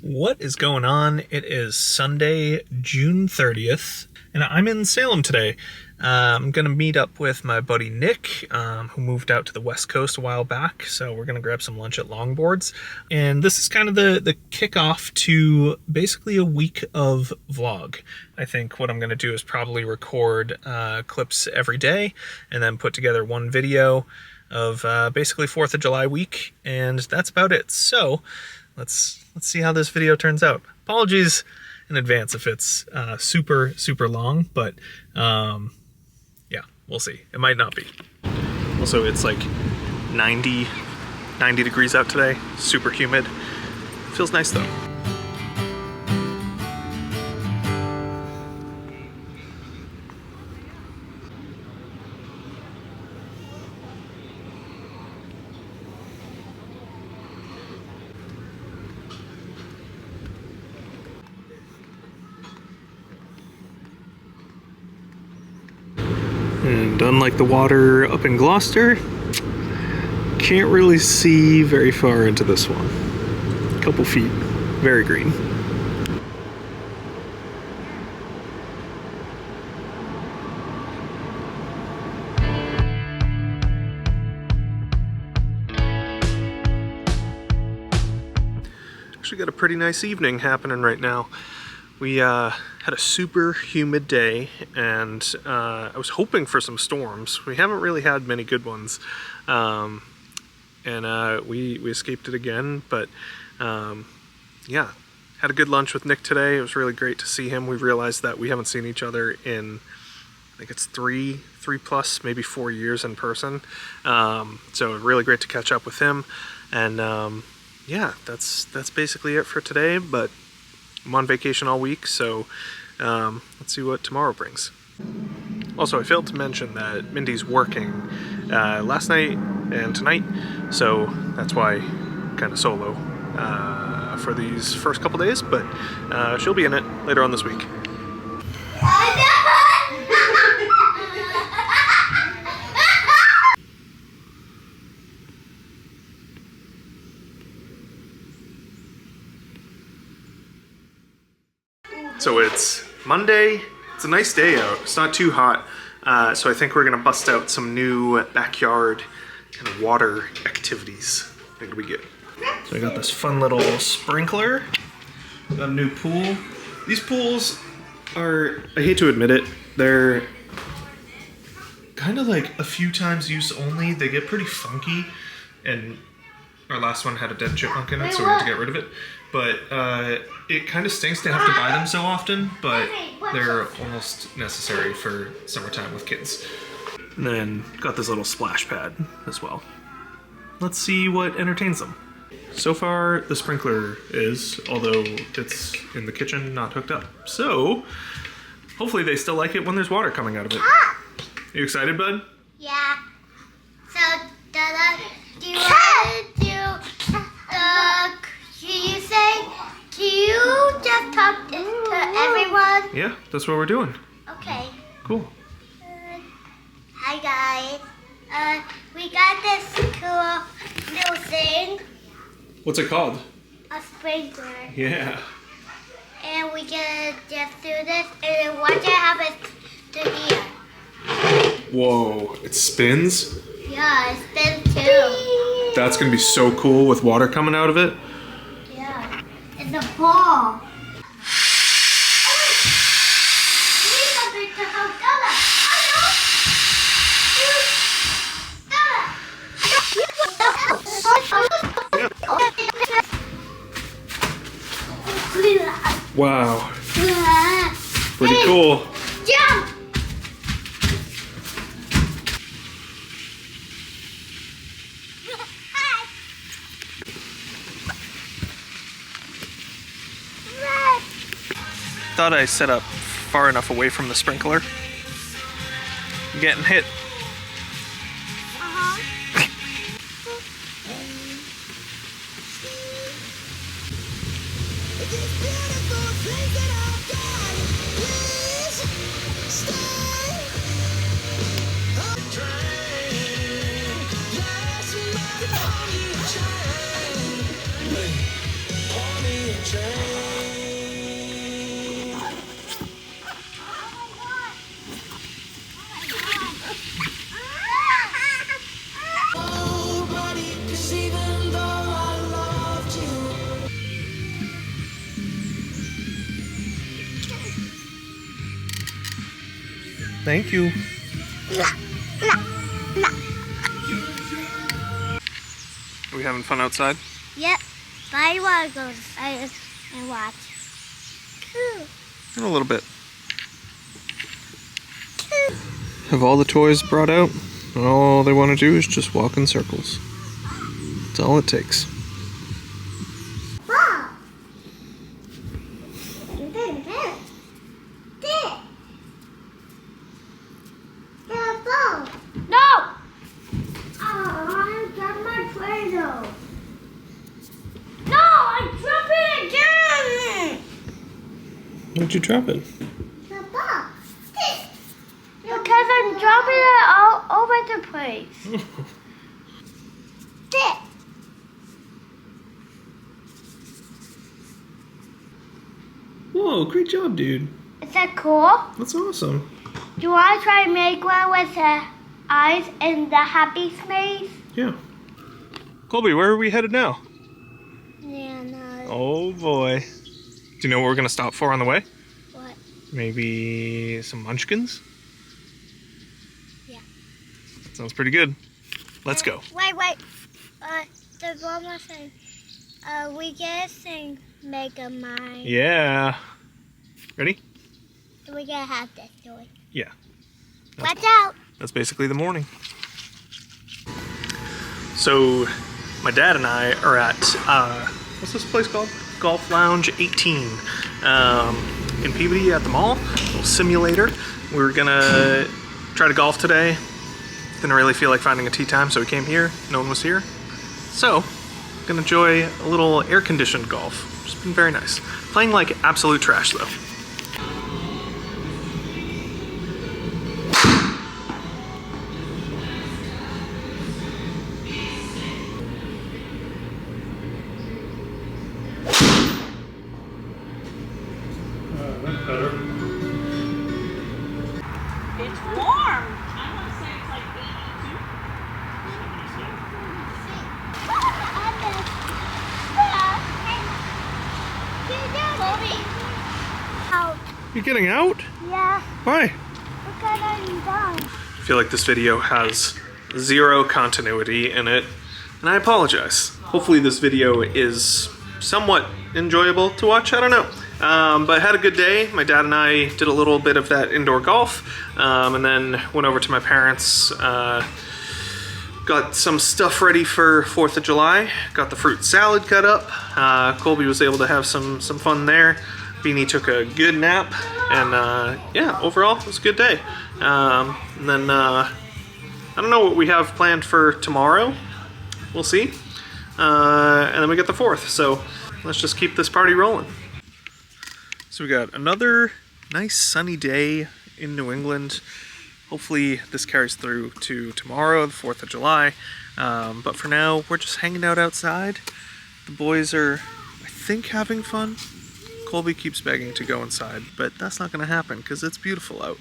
What is going on? It is Sunday, June 30th, and I'm in Salem today. I'm going to meet up with my buddy Nick, who moved out to the West Coast a while back, so we're going to grab some lunch at Longboards. And this is kind of the kickoff to basically a week of vlog. I think what I'm going to do is probably record clips every day, and then put together one video of basically 4th of July week, and that's about it. So let's see how this video turns out. Apologies in advance if it's super long, but yeah, we'll see. It might not be. Also, it's like 90 degrees out today, super humid. Feels nice though. And unlike the water up in Gloucester, can't really see very far into this one. A couple feet, very green. Actually got a pretty nice evening happening right now. We had a super humid day, and I was hoping for some storms. We haven't really had many good ones, and we escaped it again, but yeah, had a good lunch with Nick today. It was really great to see him. We realized that we haven't seen each other in, I think it's three plus, maybe 4 years in person, so really great to catch up with him, and yeah, that's basically it for today, but I'm on vacation all week, so let's see what tomorrow brings. Also, I failed to mention that Mindy's working last night and tonight, so that's why kind of solo for these first couple days, but she'll be in it later on this week. So it's Monday, it's a nice day out, it's not too hot, so I think we're gonna bust out some new backyard kind of water activities. I think it'll be good. So I got this fun little sprinkler, got a new pool. These pools are, I hate to admit it, they're kind of like a few times use only. They get pretty funky, and our last one had a dead chipmunk in it, so we had to get rid of it. But it kind of stinks to have to buy them so often, but they're almost necessary for summertime with kids. And then got this little splash pad as well. Let's see what entertains them. So far, the sprinkler is, although it's in the kitchen, not hooked up. So hopefully they still like it when there's water coming out of it. Are you excited, bud? Yeah. So, Dada, do you want to do do you just talk to everyone? Yeah, that's what we're doing. Okay. Cool. Hi guys. We got this cool little thing. What's it called? A sprinkler. Yeah. And we can just do this, and then watch it happen to here. Whoa, it spins? Yeah, it spins too. That's gonna be so cool with water coming out of it. Yeah. It's a ball. Wow. Pretty cool. Jump! Thought I set up far enough away from the sprinkler. I'm getting hit. Thank you. Are we having fun outside? Yep. But I want to go inside and watch. In a little bit. Have all the toys brought out? All they want to do is just walk in circles. That's all it takes. Wow. No! Oh, I dropped my Play-Doh. No, I dropped it again! Where'd you drop it? The ball. Because I'm dropping it all over the place. This. Whoa, great job, dude. Is that cool? That's awesome. Do you want to try and make one with the eyes and the happy face? Yeah. Colby, where are we headed now? Yeah, no. Oh boy. Do you know what we're gonna stop for on the way? What? Maybe some munchkins? Yeah. That sounds pretty good. Let's go. Wait. There's one more thing. We get to sing Mega Mind. Yeah. Ready? We're gonna have this toy. Yeah. Watch out! That's basically the morning. So, my dad and I are at, what's this place called? Golf Lounge 18 in Peabody at the mall. A little simulator. We were gonna try to golf today. Didn't really feel like finding a tee time, so we came here. No one was here. So, gonna enjoy a little air-conditioned golf. It's been very nice. Playing like absolute trash though. It's warm. I want to say it's like 82. You're getting out? Yeah, Why? because I'm done. I feel like this video has zero continuity in it, and I apologize. Hopefully this video is somewhat enjoyable to watch, I don't know. But I had a good day. My dad and I did a little bit of that indoor golf, and then went over to my parents', got some stuff ready for 4th of July, got the fruit salad cut up. Colby was able to have some fun there. Beanie took a good nap, and yeah, overall it was a good day. And then I don't know what we have planned for tomorrow. We'll see. And then we get the 4th, so let's just keep this party rolling. So we got another nice sunny day in New England. Hopefully this carries through to tomorrow, the 4th of July. But for now, we're just hanging out outside. The boys are, I think, having fun. Colby keeps begging to go inside, but that's not going to happen because it's beautiful out.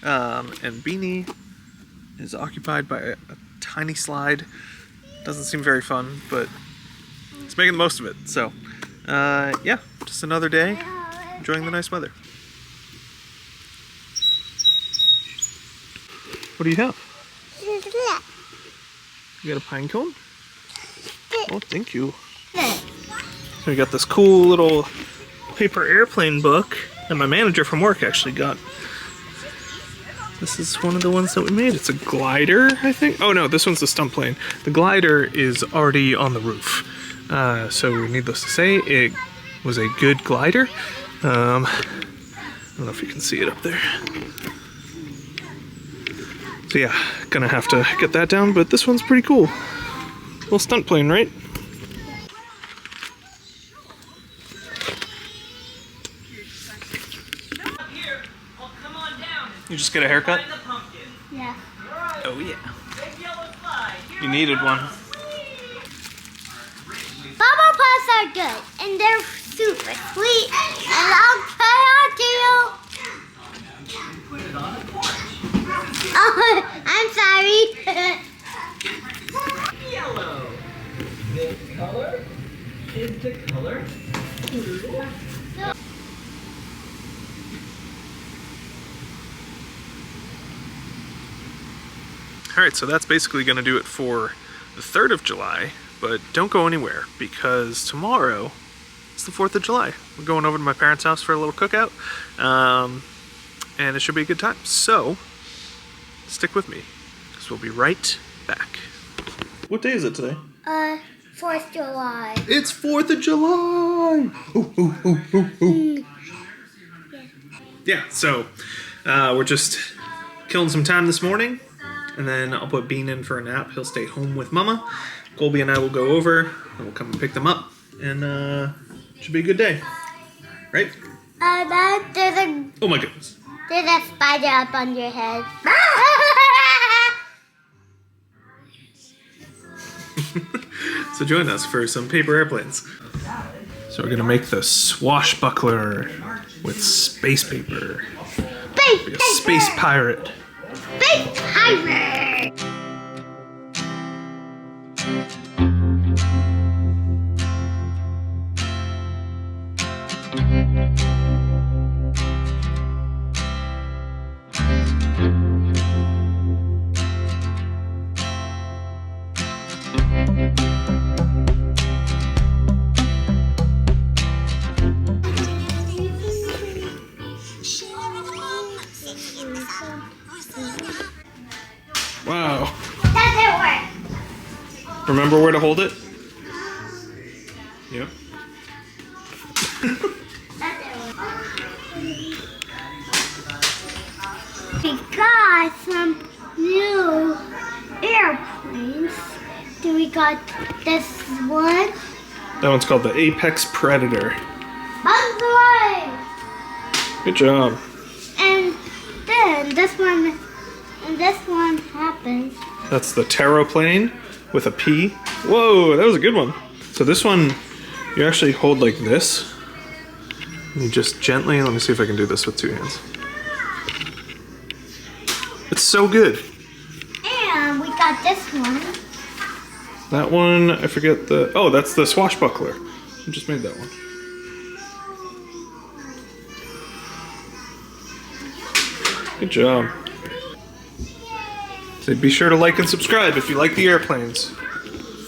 And Beanie is occupied by a tiny slide. Doesn't seem very fun, but he's making the most of it. So, yeah, just another day, enjoying the nice weather. What do you have? You got a pine cone? Oh, thank you. So we got this cool little paper airplane book that my manager from work actually got. This is one of the ones that we made. It's a glider, I think. Oh no, this one's the stunt plane. The glider is already on the roof. So needless to say, it was a good glider. I don't know if you can see it up there. So yeah, gonna have to get that down, but this one's pretty cool. Little stunt plane, right? You just get a haircut? Yeah. Oh yeah. You needed one. Bubble Puffs are good, and they're super sweet, and I'll try out to you. Oh, I'm sorry. Yellow. This color is the color blue. All right, so that's basically going to do it for the 3rd of July, but don't go anywhere because tomorrow is the 4th of July. We're going over to my parents' house for a little cookout, and it should be a good time. So stick with me because we'll be right back. What day is it today? 4th July. It's 4th of July! Ooh, ooh, ooh, ooh, ooh. Yeah, so we're just killing some time this morning, and then I'll put Bean in for a nap. He'll stay home with Mama. Colby and I will go over, and we'll come and pick them up, and should be a good day. Right? There's a Oh my goodness. spider up on your head. So join us for some paper airplanes. So we're gonna make the swashbuckler with space paper. Like a space pirate. Space pirate. Wow. That didn't work. Remember where to hold it? Yep. That didn't work. We got some new airplanes. Do we got this one? That one's called the Apex Predator. Bugs away! Good job. And then this one happens. That's the Terraplane with a P. Whoa, that was a good one. So this one, you actually hold like this. And you just gently, let me see if I can do this with 2 hands. It's so good. And we got this one. That one, I forget the, oh, that's the swashbuckler. I just made that one. Good job. So be sure to like and subscribe if you like the airplanes.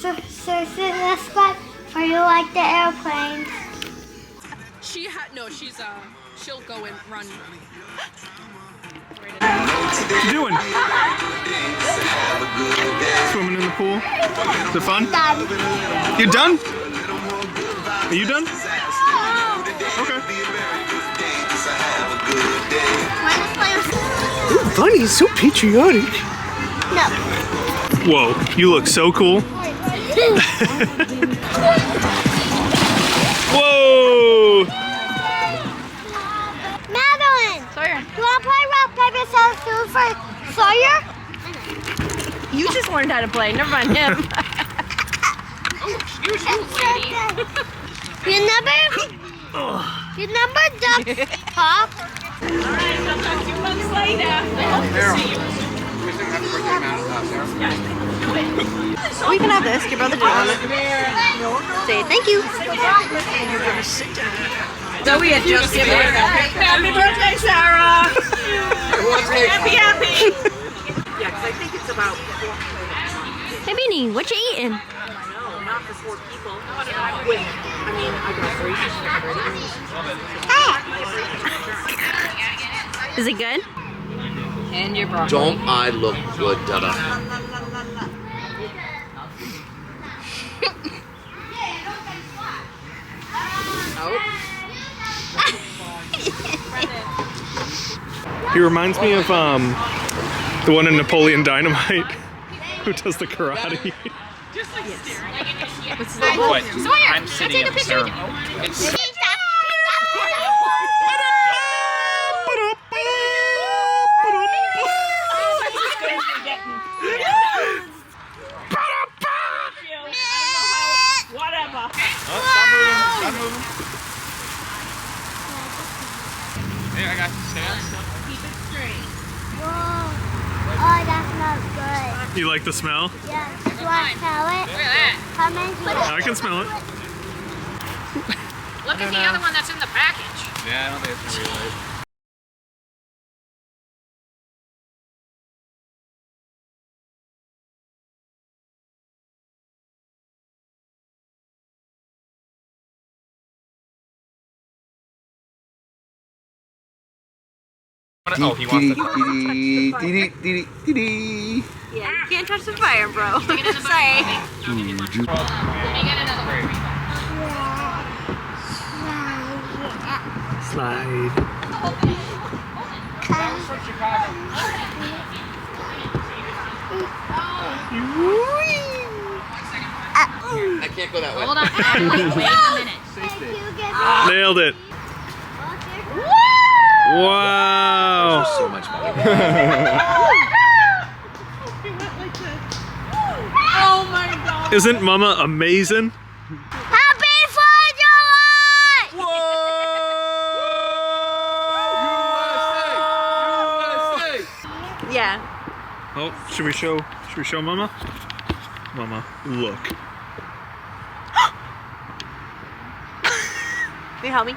So subscribe for you like the airplanes. She'll go and run. What you doing? Swimming in the pool? Is it fun? Done. You done? Are you done? Okay. Ooh, Bunny's so patriotic. No. Whoa, you look so cool. Whoa! Madeline! Sawyer. You want to play rock, paper, scissors for Sawyer? You just learned how to play. Never mind him. Excuse you, lady. You never duck talk. Alright, I'll talk to you folks later. I hope to see you. We can have this. Your brother didn't want it. Say thank you. So we had just given her happy birthday, Sarah. Happy. Yeah, because I think it's about 4. Hey, Beanie, what you eating? No, not for 4 people. Wait, I mean, I got 3 Is it good? And your broccoli. Don't I look good, Dada? He reminds me of the one in Napoleon Dynamite who does the karate. What? I'm sitting in the ceremony. Stop moving. Hey, I got the stand. Keep it straight. Whoa. Oh, that smells good. You like the smell? Yeah. Do I smell it? Look at that. Come in here. I can smell it. Look at the other one that's in the package. Yeah, I don't think it's gonna be right. Oh, he wants to. Yeah, you can't touch the fire, bro. Sorry. Let me get another one. Slide. I can't go that way. Hold on. Wait a minute. Nailed it. Wow. So much fun. Oh my god. Isn't Mama amazing? Happy 4th of July! Yeah. Oh, should we show Mama? Mama, look. Will you help me?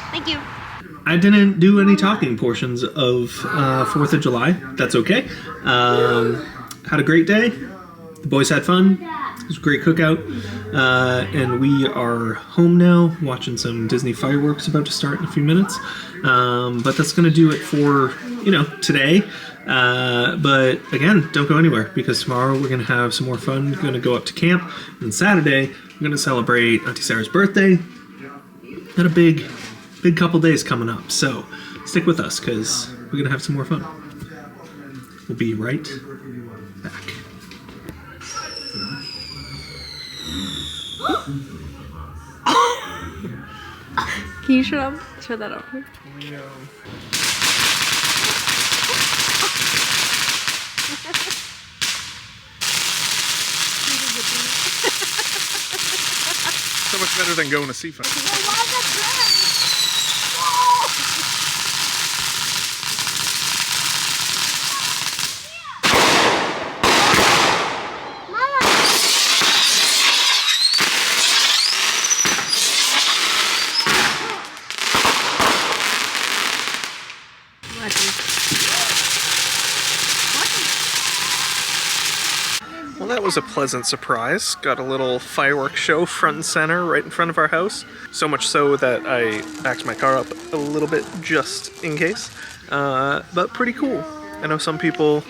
Thank you. I didn't do any talking portions of 4th of July. That's okay. Had a great day. The boys had fun. It was a great cookout. And we are home now, watching some Disney fireworks about to start in a few minutes. But that's going to do it for, today. But again, don't go anywhere because tomorrow we're going to have some more fun. We're going to go up to camp. And Saturday, we're going to celebrate Auntie Sarah's birthday. And a big couple days coming up. So stick with us because we're going to have some more fun. We'll be right back. Can you shut that up? So much better than going to sea fight. Well, that was a pleasant surprise. Got a little fireworks show front and center right in front of our house. So much so that I backed my car up a little bit just in case. But pretty cool. I know some people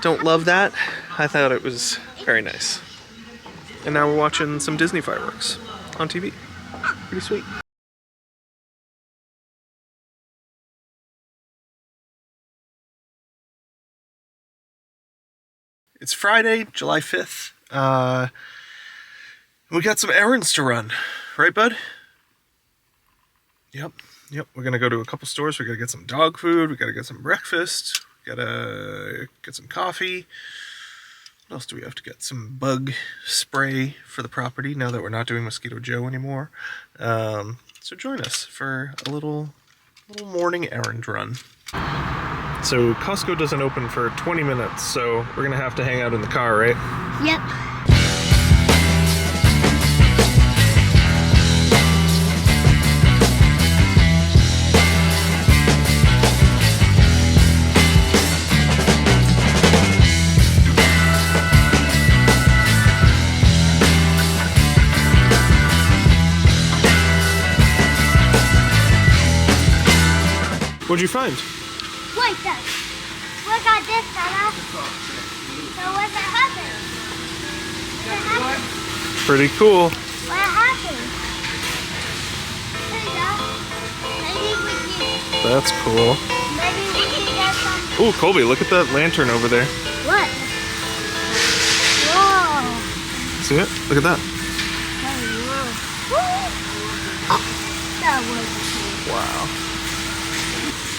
don't love that. I thought it was very nice. And now we're watching some Disney fireworks on TV. Pretty sweet. It's Friday, July 5th. We got some errands to run. Right, bud? Yep. We're gonna go to a couple stores. We gotta get some dog food. We gotta get some breakfast. We gotta get some coffee. What else do we have to get? Some bug spray for the property now that we're not doing Mosquito Joe anymore. So join us for a little morning errand run. So Costco doesn't open for 20 minutes, so we're gonna have to hang out in the car, right? Yep. What'd you find? Wait, look at this, Dada. So what happened? What happened? Pretty cool. What happened? There you go. Maybe we can. That's cool. Maybe we can get some. Ooh, Colby, look at that lantern over there. What? Whoa. See it? Look at that. That was cool. Wow.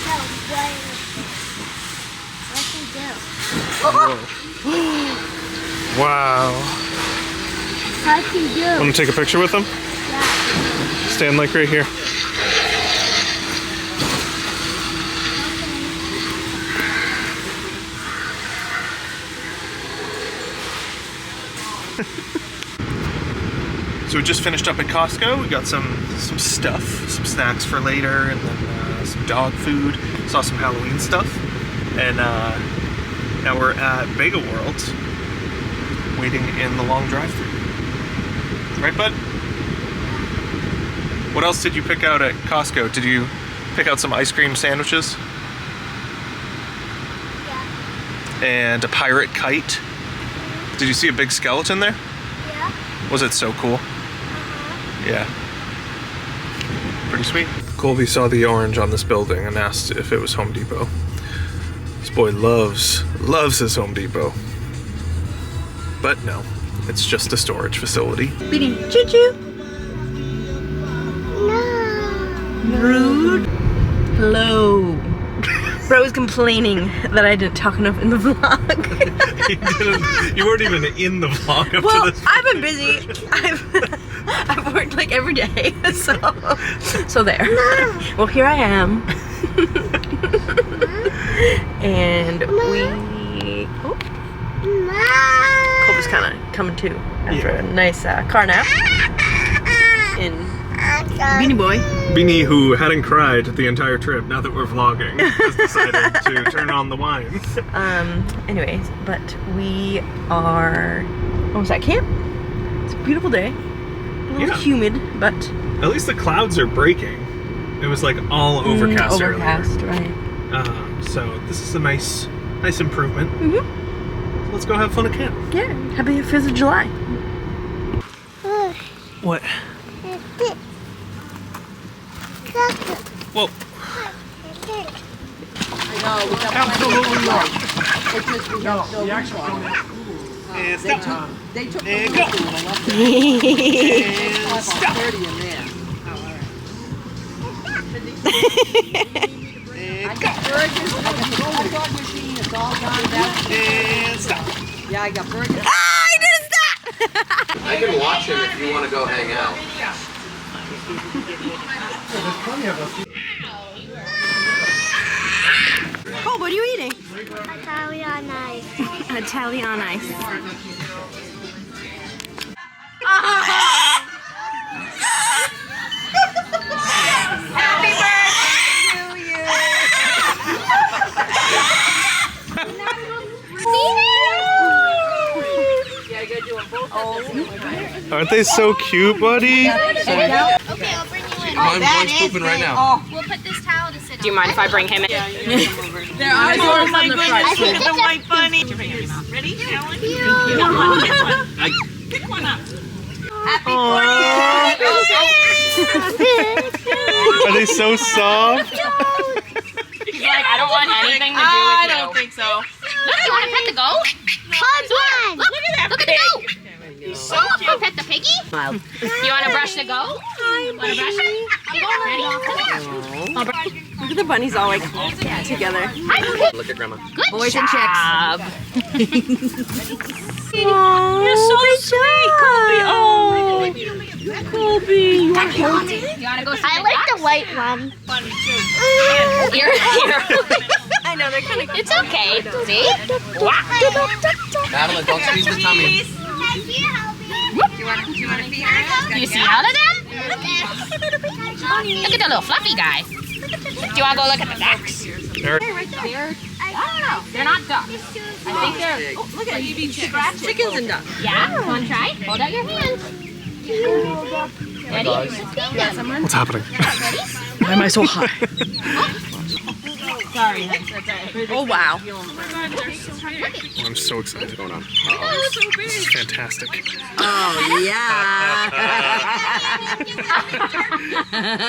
That was way. What's he do? Wow. How can you do? Want to take a picture with them? Yeah. Stand like right here. So we just finished up at Costco. We got some stuff, some snacks for later, and then some dog food. Saw some Halloween stuff, and now we're at Bagel World, waiting in the long drive-thru. Right, bud? What else did you pick out at Costco? Did you pick out some ice cream sandwiches? Yeah. And a pirate kite. Did you see a big skeleton there? Yeah. Was it so cool? Yeah. Pretty sweet. Colby saw the orange on this building and asked if it was Home Depot. This boy loves his Home Depot. But no, it's just a storage facility. Beanie, choo-choo. No. Rude. Hello. Bro's complaining that I didn't talk enough in the vlog. You weren't even in the vlog up Well, to this I've been busy. I've worked like every day, so there. Well, here I am. And we... Oh, Colby's kind of coming to after a nice car nap. In Beanie Boy. Beanie, who hadn't cried the entire trip, now that we're vlogging, has decided to turn on the wine. Anyways, but we are almost at camp. It's a beautiful day. A little humid, but At least the clouds are breaking. It was like all overcast earlier. Overcast, right. So this is a nice improvement. So let's go have fun at camp. Yeah, happy 5th of July. What? Whoa. Absolutely right. No, the actual And stop. they took And the go. and stop. 30 in there. And I go. got burgers, I got the cold dog machine, it's all gone down. And stop. Yeah, I got burgers. I didn't stop! I can watch him if you want to go hang out. Oh, what are you eating? Italian ice. Italian ice. Happy birthday to you! Yeah, I gotta do them both at the same time. Aren't they so cute, buddy? Okay, I'll bring you in. Mine's pooping right now. We'll put this towel to sit on. Do you mind if I bring him in? There are doors on the front. I think it's a white bunny. Ready, Alan? Pick one up. Happy Are they so soft? He's like, I don't want anything to do with you. I don't think so. Look, you want to pet the goat? Hug one. Look at that Look at the goat. He's so cute. Pet the piggy? You want to brush the goat? Want to brush it? Ready? I'll brush. Look at the bunnies all like together. Look at Grandma. Good Boys job. and chicks. You're so sweet, Colby. Oh, Colby. You want to go see I like the white one. You're here. I know, they're kind of It's okay. See? Madeline, don't squeeze the tummy. Do you see all of them? Look at the little fluffy guy. Do you want to go look at the ducks? They're, I don't know. They're not ducks. I think they're, Oh, look at you being chickens and ducks. yeah. Want to try? Hold out your hand. Ready? What's happening? Why am I so high? Sorry. Oh, wow. I'm so excited. What's going on? This is fantastic. Oh, yeah.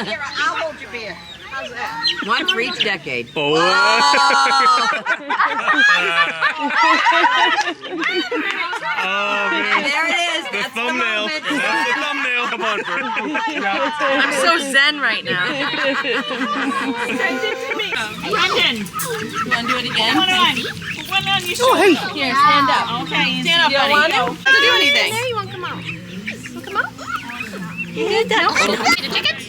Here, I'll hold your beer. How's that? One for each decade. Oh. Oh, man. There it is. The That's thumbnail. the moment. That's the thumbnail. Come on, Bert. I'm so zen right now. Brendan. You want to do it again? One on. One on your shoulder. Oh, hey. Here, stand up. Okay. Stand up, buddy. Go. Doesn't do anything. There you won't come out. See the chickens?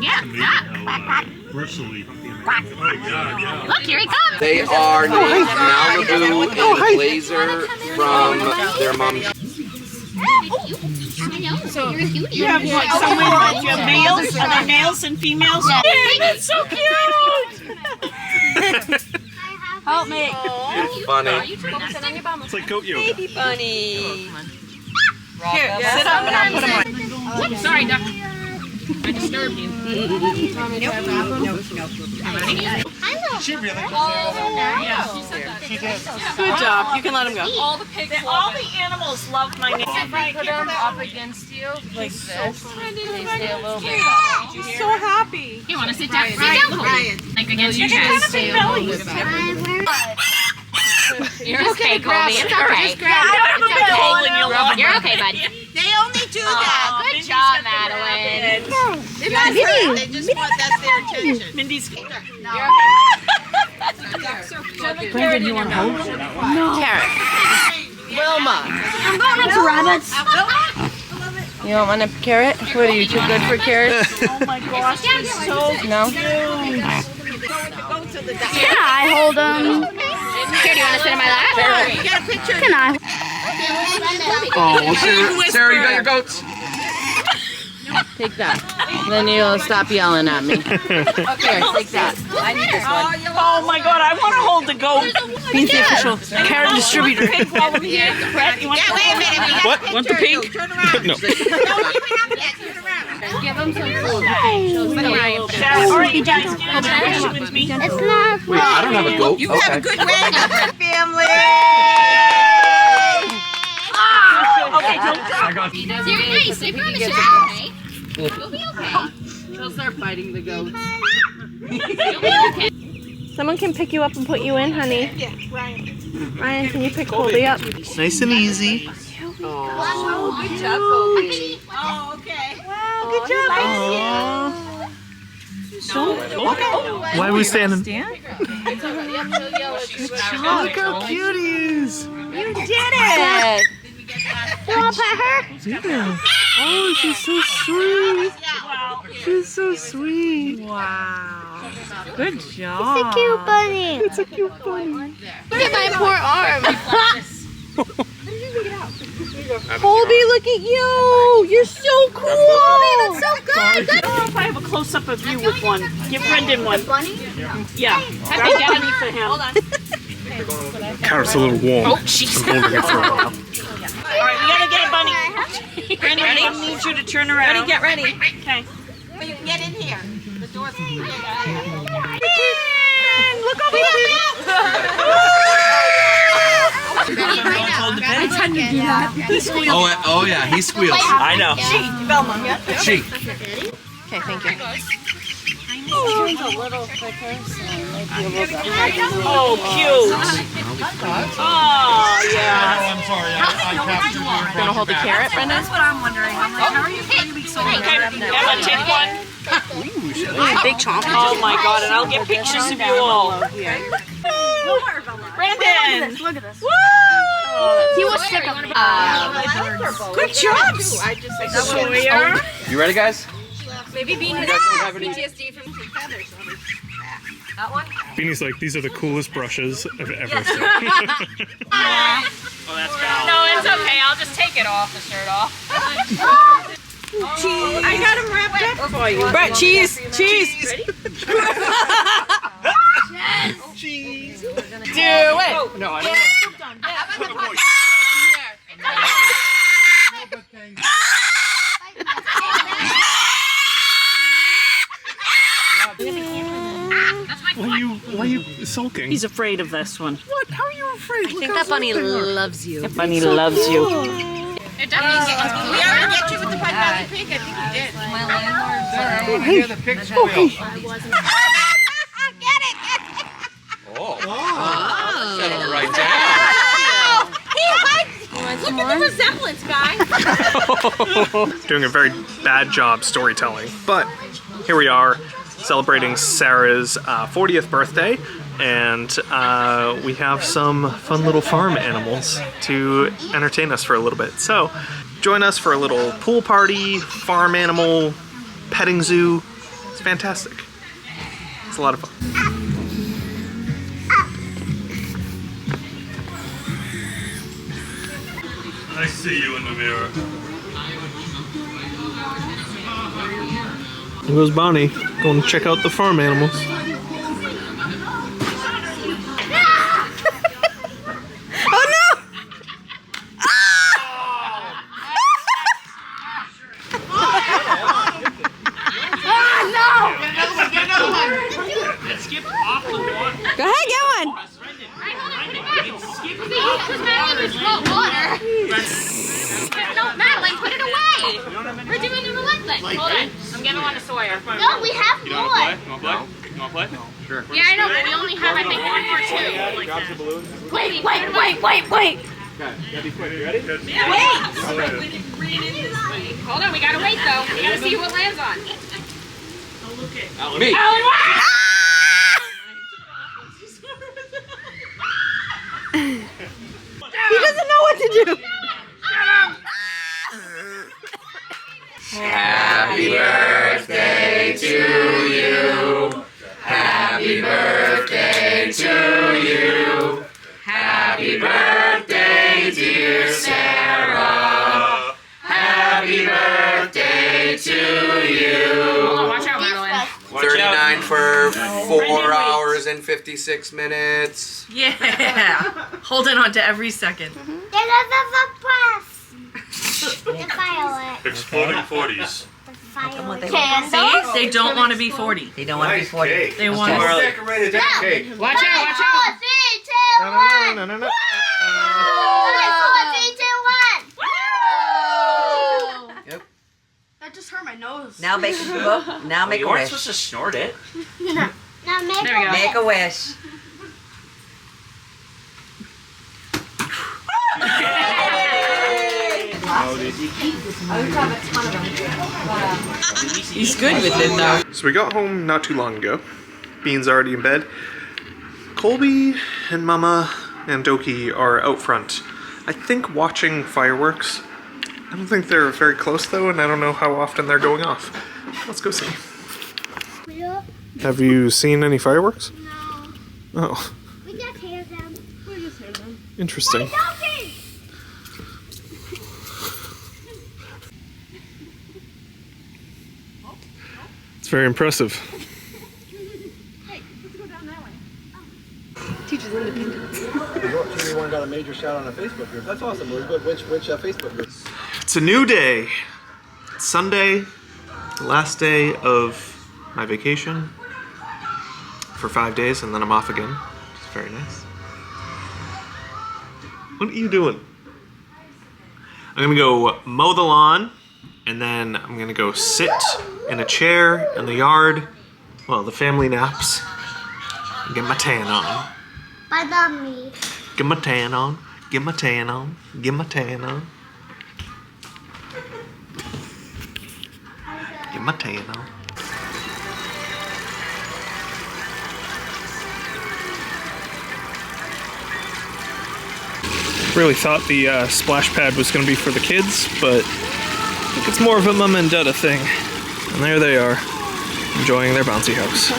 Yeah. Look, here he comes. They are named Malibu and Blazer from their mom's. So you're a cutie. You have what? Someone, you have males? Are there males and females? Yeah. That's so cute! Help me. It's funny. It's like goat yoga. Baby bunny. Here, sit up and I'll put them on. Whoops, sorry, duck. I disturbed you. She really? Good job. You can let him go. All the pigs All the animals love my name. put them up against you like this. They stay a little bit. She's so happy. You want to sit down? Sit down, Cody. Like against your chest. You're okay, Colby. It's okay. You're okay, bud. They only do that. Good job, Madeline. They're not hurt. They just want that's their intention. Mindy's. Brandon, you want to hold? No. Carrot. Wilma. I'm going next to rabbits. You don't want a carrot? What are you, too good for carrots? Oh my gosh, she's so No? Can I hold them? Here, do you want to sit in my lap? Can I? Oh, Sarah, you got your goats. Take that. Then you'll stop yelling at me. Here, take that. I need this one. Oh my god, I want to hold the goat. He's the official carrot distributor. Pig while I'm here. Brett, you want to wait a minute. What? Want the pig? No. Give them some food. All right, you guys, get in the with me. It's not. Wait, I don't have a goat. You have a good way. Family. Okay, don't talk. You're nice. I promise you'll be okay. You'll be okay. She'll start fighting the goats. You'll be okay. Someone can pick you up and put you in, honey. Yeah, Ryan. Ryan, can you pick Colby up? Nice and easy. Oh, good job, Colby. Oh, okay. Good job. Why are we standing? Look Look how cute he is. You did it. You want to pet her? Oh, she's so sweet. She's so sweet. Wow. Good job. It's a cute bunny. It's a cute bunny. Look at my poor arm. Colby, look at you. You're so cool. That's so good. I don't know if I have a close-up of you with one. Give Brendan one. Bunny? Yeah. Grab a bunny for him. Carrot's a little warm. Oh, jeez. I'm holding it for a while. All right, we gotta get a bunny. Brendan, I need you to turn around. Ready, get ready. Okay. But you can get in here. The door's Look over here. Oh yeah, he squeals. I know. She. Okay, thank you. Oh, cute. Oh, yeah. I'm sorry. I captured her. You want to hold the carrot, Brendan? That's what I'm wondering. I'm like, how are you 3 weeks old? Okay, Emma, take one. Big chomp. Oh my god, and I'll get pictures of you all. Brandon! Look at this. Woo! He was sick of me. Good job, Sawyer. You ready, guys? Maybe being You guys don't have any. PTSD from feathers. Beanie's like, these are the coolest brushes I've ever seen. Oh, that's valid. No, it's okay. I'll just take it off, the shirt off. I got him wrapped up for you. Brett, cheese. Cheese. Cheese. Do it. No, I don't know. Why are you sulking? He's afraid of this one. What? How are you afraid? I think that bunny loves you. That bunny loves you. It doesn't get We already get you with the pot-bellied pig. I think we did. Sarah, I want to hear the pig squeal. Get it. Oh. Settle right down. Look at the resemblance, guys. Doing a very bad job storytelling. But here we are. celebrating Sarah's 40th birthday, and we have some fun little farm animals to entertain us for a little bit. So join us for a little pool party, farm animal, petting zoo. It's fantastic. It's a lot of fun. I see you in the mirror. There goes Bonnie, going to check out the farm animals. Oh no! Skip off the water. Go ahead, get one. No, Madeline, put it away. We're doing the roulette thing. Hold on. I'm giving one to Sawyer. No, we have You want more. to play? You want to play? No. Sure. Yeah, I know, but we only have, I think, one or two. Like Grab that. some balloons. Wait. Okay, gotta be quick. You ready? Hold on, we gotta wait though. We gotta see who it lands on. Me. Alan, what? He doesn't know what to do. Happy birthday to you. Happy birthday to you. Happy birthday, dear Sarah. Happy birthday to you. Hold on, watch out, Madeline. 39 for 4 hours and 56 minutes. Yeah. Holding on to every second. The press. The fireworks. Exploding 40s. The fireworks. See? They don't want to be 40. They don't want to be 40. They want to Decorated cake. Watch out, watch out. 4, 3, 2, 1. No. 4, 3, 2, 1. Yep. That just hurt my nose. Now make now make a wish. to snort it. Now make There we go. Make a wish. He's good with it though. So we got home not too long ago. Bean's already in bed. Colby and Mama and Doki are out front, I think watching fireworks. I don't think they're very close though, and I don't know how often they're going off. Let's go see. Have you seen any fireworks? No. Oh, We just hear them. interesting. Doki! It's very impressive. Everyone got a major shout on a Facebook group. That's awesome, Elizabeth. Which Facebook group? It's a new day. It's Sunday, the last day of my vacation for 5 days, and then I'm off again, which is very nice. What are you doing? I'm gonna go mow the lawn, and then I'm gonna go sit in a chair in the yard while the family naps and get my tan on. By mommy. Get my tan on, get my tan on, get my tan on. Get my tan on. Really thought the splash pad was going to be for the kids, but I think it's more of a mom and dada thing. And there they are, enjoying their bouncy house.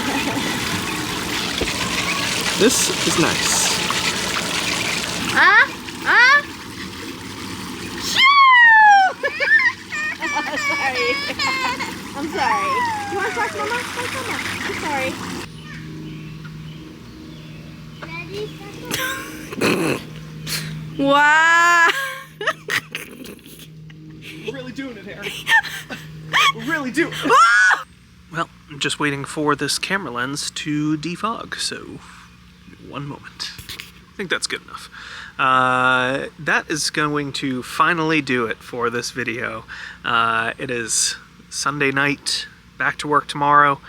This is nice. I'm sorry. You want to talk to Mama? Talk to Mama. I'm sorry. Wow. We're really doing it, Harry. We're really doing it. Well, I'm just waiting for this camera lens to defog, so 1 moment. I think that's good enough. That is going to finally do it for this video. It is Sunday night, back to work tomorrow.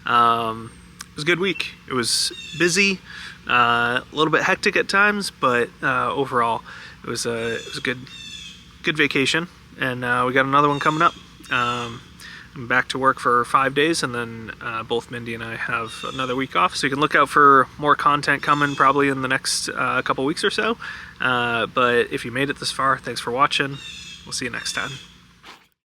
It was a good week. It was busy, a little bit hectic at times, but overall it was a good vacation. And we got another one coming up. I'm back to work for 5 days, and then both Mindy and I have another week off. So you can look out for more content coming probably in the next couple weeks or so. But if you made it this far, thanks for watching. We'll see you next time.